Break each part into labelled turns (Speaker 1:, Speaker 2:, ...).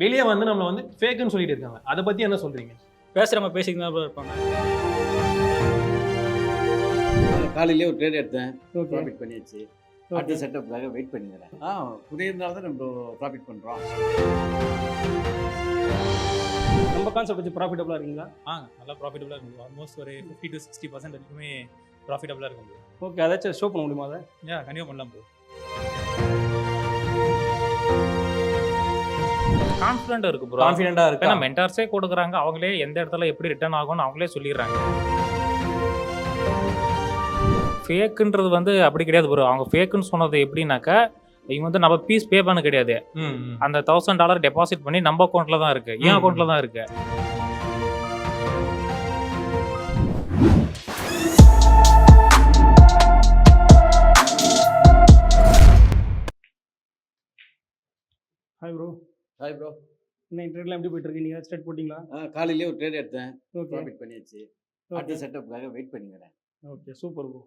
Speaker 1: வெளியே வந்து நம்மள வந்து ஃபேக்குன்னு சொல்லிட்டு இருக்காங்க. அத பத்தி என்ன சொல்றீங்க?
Speaker 2: பேசுகிறவங்க பேசிக்கிட்டு தான் ப்ரோ இருப்பாங்க.
Speaker 3: காலையிலேயே ஒரு ட்ரேட் எடுத்தேன்,
Speaker 2: ஓகே
Speaker 3: ப்ராஃபிட் பண்ணியாச்சு. அடுத்த செட்டப்புக்காக வெயிட் பண்ணிக்கிறேன். புரியுறதுனால தான் நம்ம ப்ராஃபிட் பண்ணுறோம்.
Speaker 2: நம்ம கான்செப்ட் வச்சு ப்ராஃபிட்டபுளாக இருக்கீங்களா?
Speaker 4: நல்லா ப்ராஃபிட்டபுளாக இருக்கும். ஆல்மோஸ்ட் ஒரு 50 to 60% வரைக்குமே ப்ராஃபிட்டபுளாக இருக்கும் ப்ரோ.
Speaker 2: ஓகே, அதாச்சும் ஷோ பண்ண முடியுமா அதை?
Speaker 4: கண்டிப்பாக பண்ணலாம் ப்ரோ.
Speaker 5: கான்ஃபிடென்ட் இருக்கு ப்ரோ.
Speaker 1: கான்ஃபிடென்ட்டா
Speaker 5: ஏன்னா
Speaker 1: இருக்கா?
Speaker 5: மென்டார்ஸே கொடுக்குறாங்க, அவங்களே எந்த இடத்துல எப்படி ரிட்டர்ன் ஆகும்னு அவங்களே சொல்லிடுறாங்க. ஃபேக்குன்றது வந்து அப்படி கிடையாது ப்ரோ. அவங்க ஃபேக்குன்னு சொன்னது எப்படின்னாக்கா, இவங்க வந்து நம்ம பீஸ் பே பண்ண கிடையாது. அந்த $1000 டெபாசிட் பண்ணி நம்ம அக்கௌண்ட்ல தான் இருக்கு, என் அக்கௌண்ட்ல தான் இருக்கு.
Speaker 2: Hi bro.
Speaker 3: Hi bro.
Speaker 2: இன்னும் ட்ரேட்லாம் எப்படி போயிட்டு இருக்கு? நீங்கள் ஸ்டார்ட் போட்டிங்களா?
Speaker 3: காலையிலேயே ஒரு ட்ரேட் எடுத்தேன்,
Speaker 2: ஓகே
Speaker 3: ப்ராஃபிட் பண்ணியாச்சு. அடுத்த செட்டப்புக்காக வெயிட் பண்ணிக்கிறேன்.
Speaker 2: Okay, super bro.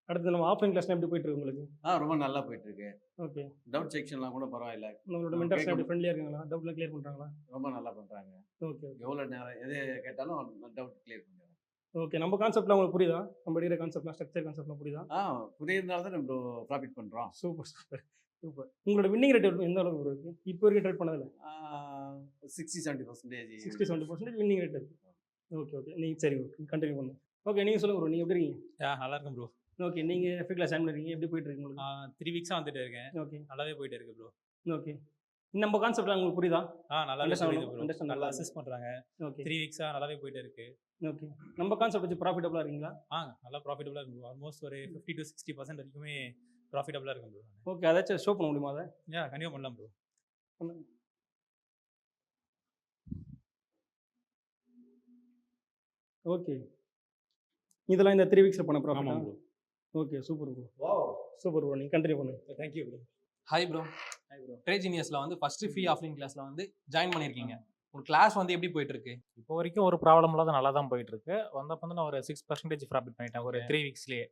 Speaker 2: அடுத்து நம்ம ஆஃப்லைன் கிளாஸ்லாம் எப்படி போயிட்டு இருக்கு உங்களுக்கு?
Speaker 3: ரொம்ப நல்லா போயிட்டு இருக்கு.
Speaker 2: ஓகே,
Speaker 3: டவுட் செக்ஷன்லாம் கூட பரவாயில்ல,
Speaker 2: நம்மளோட மென்டர்ஸ் எப்படி ஃப்ரெண்ட்லியாக இருக்காங்களா? டவுட்லாம் கிளியர் பண்ணுறாங்களா?
Speaker 3: ரொம்ப நல்லா பண்ணுறாங்க.
Speaker 2: ஓகே ஓகே
Speaker 3: எவ்வளோ நேரம் எது கேட்டாலும் டவுட் கிளியர் பண்ணிடுறேன்.
Speaker 2: ஓகே. நம்ம கான்செப்ட்லாம் உங்களுக்கு புரியுதா? நம்ம எடுக்கிற கான்செப்ட்லாம், ஸ்ட்ரக்சர் கான்செப்ட்லாம் புரியுதா?
Speaker 3: புரியுறதுனால தான் நம்ம ப்ராஃபிட் பண்ணுறோம்.
Speaker 2: Super super super. உங்களோட வின்னிங் ரேட் எந்த அளவுக்கு ப்ரோ இருக்குது இப்போ வரைக்கும் ட்ரேட் பண்ணதில்ல?
Speaker 3: 60-70%.
Speaker 2: 60-70% வின்னிங் ரேட் இருக்குது. ஓகே ஓகே, நீங்கள் சரி ஓகே கண்டினியூ பண்ணுங்க. ஓகே, நீங்கள் சொல்லுங்கள் ப்ரோ, நீங்கள் எப்படி இருக்கீங்க?
Speaker 4: நல்லா இருக்கும் ப்ரோ.
Speaker 2: ஓகே, நீங்கள் எஃபி கிளாஸ் ஜாயின் பண்ணிருக்கீங்க, எப்படி போயிட்டு இருக்கு உங்களுக்கு?
Speaker 4: 3 வீக்ஸாக வந்துட்டு இருக்கேன்.
Speaker 2: ஓகே
Speaker 4: நல்லாவே போயிட்டு இருக்கு ப்ரோ.
Speaker 2: ஓகே. நம்ம கான்செப்ட்லாம் உங்களுக்கு புரியுதா?
Speaker 4: நல்லாவே
Speaker 2: Understand
Speaker 4: புரியுது ப்ரோ.
Speaker 2: understand
Speaker 4: நல்லா
Speaker 2: நல்லா
Speaker 4: அசிஸ்ட் பண்ணுறாங்க.
Speaker 2: ஓகே
Speaker 4: 3 வீக்ஸாக நல்லாவே போயிட்டு இருக்கு.
Speaker 2: ஓகே. நம்ம கான்செப்ட் வச்சு ப்ராஃபிட்டபுளாக இருக்கீங்களா?
Speaker 4: நல்லா ப்ராஃபிட்டபுளாக இருக்கும் ப்ரோ. ஆல்மோஸ்ட் ஒரு 50 to 60% வரைக்குமே ப்ராஃபிட்டபுளாக இருக்கும் ப்ரோ.
Speaker 2: ஓகே, அதாச்சும் ஷோ பண்ண முடியுமா அதை?
Speaker 4: கண்டிப்பாக பண்ணலாம் ப்ரோ.
Speaker 2: பண்ணுங்க. ஓகே, இதெல்லாம் இந்த 3 வீக்ஸில் பண்ண ப்ராஃபிட்?
Speaker 4: ஆமாம் bro.
Speaker 2: Okay, super bro. Super bro, நீங்கள் கண்டினியூ பண்ணுங்க.
Speaker 4: Thank you bro.
Speaker 1: Hi bro. Trade ஜீனியஸ்ல வந்து ஃபர்ஸ்ட் ஃப்ரீ ஆஃப்லைன் கிளாஸ்ல வந்து ஜாயின் பண்ணிருக்கீங்க. உங்க கிளாஸ் வந்து எப்படி போயிட்டு இருக்கு?
Speaker 5: இப்போ வரைக்கும் ஒரு ப்ராப்ளம் இல்லாத நல்லா தான் போயிட்டு இருக்கு. வந்தப்போ வந்து நான் ஒரு 6% ப்ராஃபிட் பண்ணிட்டேன் ஒரு 3 வீக்ஸ்லேயே.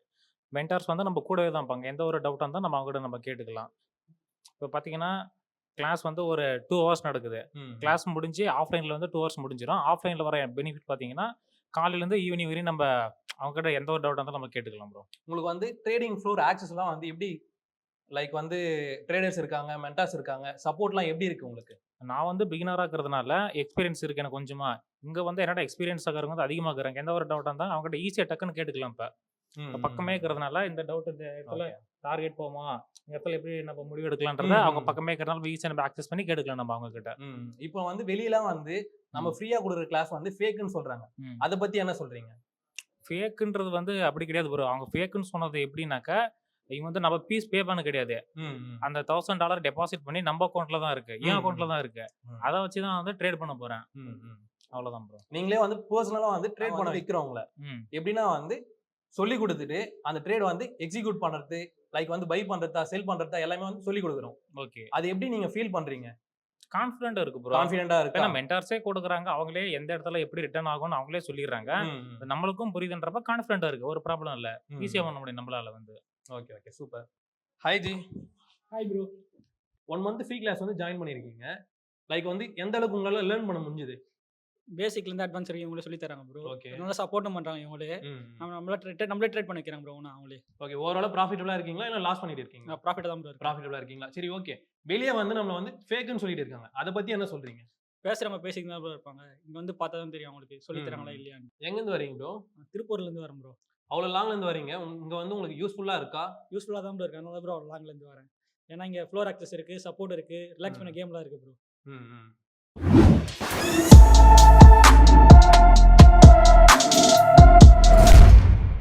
Speaker 5: மென்டார்ஸ் வந்து நம்ம கூடவே தான் இருப்பாங்க. எந்த ஒரு டவுட்டாக இருந்தால் நம்ம அவங்க நம்ம கேட்டுக்கலாம். இப்போ பார்த்தீங்கன்னா கிளாஸ் வந்து ஒரு 2 hours நடக்குது. கிளாஸ் முடிஞ்சு ஆஃப்லைனில் வந்து 2 hours முடிஞ்சிடும். ஆஃப்லைனில் வர பெனிஃபிட் பார்த்தீங்கன்னா காலையிலேருந்து ஈவினிங் வரையும் நம்ம அவங்ககிட்ட எந்த ஒரு டவுட்டாக இருந்தாலும் நம்ம கேட்டுக்கலாம் ப்ரோ.
Speaker 1: உங்களுக்கு வந்து ட்ரேடிங் ஃப்ளோர் ஆக்சஸ்லாம் வந்து எப்படி, லைக் வந்து ட்ரேடர்ஸ் இருக்காங்க, மென்டார்ஸ் இருக்காங்க, சப்போர்ட்லாம் எப்படி இருக்கு உங்களுக்கு?
Speaker 5: நான் வந்து பிகினராக இருக்கிறதுனால எக்ஸ்பீரியன்ஸ் இருக்குது எனக்கு கொஞ்சமாக. இங்கே வந்து என்னோட எக்ஸ்பீரியன்ஸ் ஆகிறவங்க வந்து அதிகமாக இருக்கிறாங்க. எந்த ஒரு டவுட்டாக இருந்தால் அவங்ககிட்ட ஈஸியாக டக்குன்னு கேட்டுக்கலாம். இப்போ பக்கமே இருக்கிறதுனால இந்த டவுட் இந்த இடத்துல டார்கெட் போமா, இந்த இடத்துல எப்படி நம்ம முடிவு எடுக்கலான்றத அவங்க பக்கமே இருக்கிறதுனால ஈஸியாக நம்ம ஆக்சஸ் பண்ணி கேட்டுக்கலாம் நம்ம அவங்க கிட்ட.
Speaker 1: இப்போ வந்து வெளியெல்லாம் வந்து நம்ம ஃப்ரீயா கொடுக்குற கிளாஸ் வந்து ஃபேக்குன்னு சொல்றாங்க. அத பத்தி என்ன சொல்றீங்க?
Speaker 5: ஃபேக்குன்றது வந்து அப்படி கிடையாது ப்ரோ. அவங்க ஃபேக்குன்னு சொன்னது எப்படின்னாக்கா, இவங்க வந்து நம்ம பீஸ் பே பண்ண கிடையாது. அந்த $1000 டெபாசிட் பண்ணி நம்ம அக்கௌண்ட்ல தான் இருக்கு, என் அக்கௌண்ட்ல தான் இருக்கு. அதை வச்சு தான் வந்து ட்ரேட் பண்ண போறேன். அவ்வளோதான் ப்ரோ.
Speaker 1: நீங்களே வந்து பர்சனலா வந்து ட்ரேட் பண்ண வைக்கிறவங்கள எப்படின்னா வந்து சொல்லி கொடுத்துட்டு அந்த ட்ரேட் வந்து எக்ஸிக்யூட் பண்றது, லைக் வந்து பை பண்றதா செல் பண்றதா எல்லாமே வந்து சொல்லி கொடுக்குறோம்.
Speaker 5: ஓகே,
Speaker 1: அது எப்படி நீங்க ஃபீல் பண்றீங்க?
Speaker 5: கான்ஃபிடென்ட் இருக்கு ப்ரோ.
Speaker 1: கான்ஃபிடென்ட்டா இருக்கு.
Speaker 5: ஏன்னா மென்டார்ஸே கொடுக்குறாங்க, அவங்களே எந்த இடத்துல எப்படி ரிட்டர்ன் ஆகும்னு அவங்களே சொல்லிடுறாங்க. நம்மளுக்கும் புரியுதுன்றப்ப கான்ஃபிடென்ட்டா இருக்கு. ஒரு ப்ராப்ளம் இல்லை, ஈஸியாக பண்ண முடியும் நம்மளால வந்து.
Speaker 1: Okay okay super. Hi ji.
Speaker 2: Hi bro.
Speaker 1: 1 month free class வந்து ஜாயின் பண்ணிருக்கீங்க. லைக் வந்து எந்த அளவுக்கு உங்களால லேர்ன் பண்ண முடிஞ்சது?
Speaker 2: பேசிக்லேருந்து அட்வான்ஸ் வரைக்கும் இவங்களே சொல்லி தராங்க ப்ரோ.
Speaker 1: ஓகே.
Speaker 2: நல்லா சப்போர்ட்டும் பண்ணுறாங்க இவங்களே. நம்மளே ட்ரேட் பண்ண வைக்கிறாங்க ப்ரோ. அவங்களே.
Speaker 1: ஓகே, ஓவராலா ப்ராஃபிட்டபிளா இருக்கீங்களா இல்ல லாஸ் பண்ணிட்டு இருக்கீங்களா?
Speaker 2: நான் ப்ராஃபிட் தான் ப்ரோ இருக்கு.
Speaker 1: ப்ராஃபிட்டபிளா இருக்கீங்களா? சரி ஓகே. வெளியே வந்து நம்மள வந்து ஃபேக்குன்னு சொல்லிட்டு இருக்காங்க. அத பத்தி என்ன சொல்றீங்க?
Speaker 2: பேசுகிறவங்க பேசிக்கிட்டு தான் ப்ரோ இருப்பாங்க. இங்கே வந்து பார்த்தா தான் தெரியும் அவங்களுக்கு சொல்லி தராங்களா இல்லையான்னு.
Speaker 1: எங்க இருந்து வரீங்க ப்ரோ?
Speaker 2: திருப்பூர்லேருந்து வரேன் ப்ரோ.
Speaker 1: அவ்வளவு லாங்ல இருந்து வரீங்க. இங்க வந்து உங்களுக்கு யூஸ்ஃபுல்லா இருக்கா?
Speaker 2: யூஸ்ஃபுல்லாக தான் ப்ரோ இருக்கு. அதனால ப்ரோ அவ்வளோ லாங்லேருந்து வரேன். ஏன்னா இங்கே ஃப்ளோர் ஆக்சஸ் இருக்குது, சப்போர்ட் இருக்குது, ரிலாக்ஸ் பண்ண கேம்லாம் இருக்குது ப்ரோ.